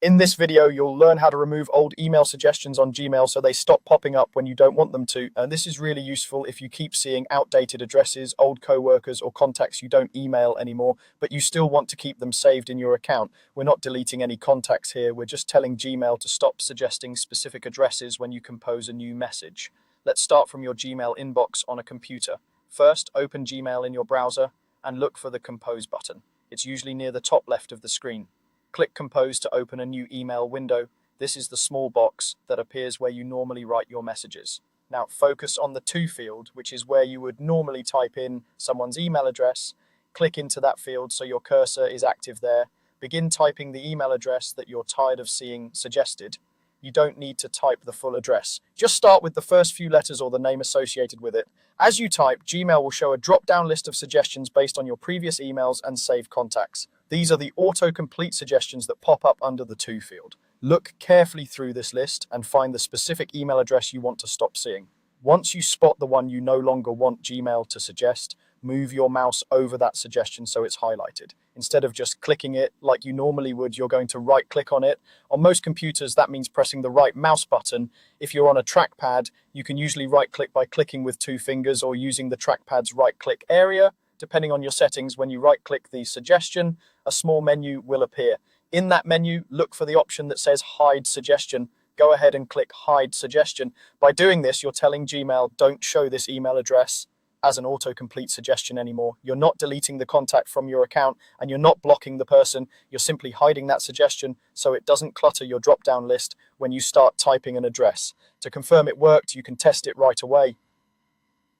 In this video, you'll learn how to remove old email suggestions on Gmail so they stop popping up when you don't want them to. And this is really useful if you keep seeing outdated addresses, old coworkers, or contacts you don't email anymore, but you still want to keep them saved in your account. We're not deleting any contacts here. We're just telling Gmail to stop suggesting specific addresses when you compose a new message. Let's start from your Gmail inbox on a computer. First, open Gmail in your browser and look for the Compose button. It's usually near the top left of the screen. Click Compose to open a new email window. This is the small box that appears where you normally write your messages. Now focus on the To field, which is where you would normally type in someone's email address. Click into that field so your cursor is active there. Begin typing the email address that you're tired of seeing suggested. You don't need to type the full address. Just start with the first few letters or the name associated with it. As you type, Gmail will show a drop-down list of suggestions based on your previous emails and saved contacts. These are the autocomplete suggestions that pop up under the To field. Look carefully through this list and find the specific email address you want to stop seeing. Once you spot the one you no longer want Gmail to suggest, move your mouse over that suggestion so it's highlighted. Instead of just clicking it like you normally would, you're going to right-click on it. On most computers, that means pressing the right mouse button. If you're on a trackpad, you can usually right-click by clicking with two fingers or using the trackpad's right-click area. Depending on your settings, when you right-click the suggestion, a small menu will appear. In that menu, look for the option that says Hide Suggestion. Go ahead and click Hide Suggestion. By doing this, you're telling Gmail, don't show this email address as an autocomplete suggestion anymore. You're not deleting the contact from your account and you're not blocking the person. You're simply hiding that suggestion so it doesn't clutter your drop-down list when you start typing an address. To confirm it worked, you can test it right away.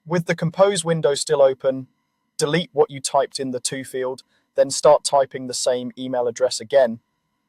With the Compose window still open, delete what you typed in the To field, then start typing the same email address again.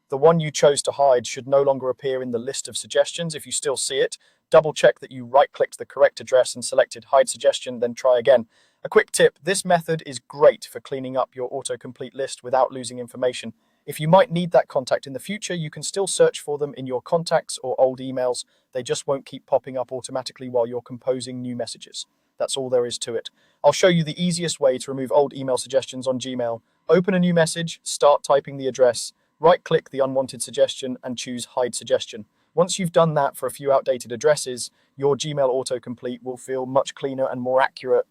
The one you chose to hide should no longer appear in the list of suggestions. If you still see it, double check that you right-clicked the correct address and selected Hide Suggestion, then try again. A quick tip, this method is great for cleaning up your autocomplete list without losing information. If you might need that contact in the future, you can still search for them in your contacts or old emails. They just won't keep popping up automatically while you're composing new messages. That's all there is to it. I'll show you the easiest way to remove old email suggestions on Gmail. Open a new message, start typing the address, right-click the unwanted suggestion and choose Hide Suggestion. Once you've done that for a few outdated addresses, your Gmail autocomplete will feel much cleaner and more accurate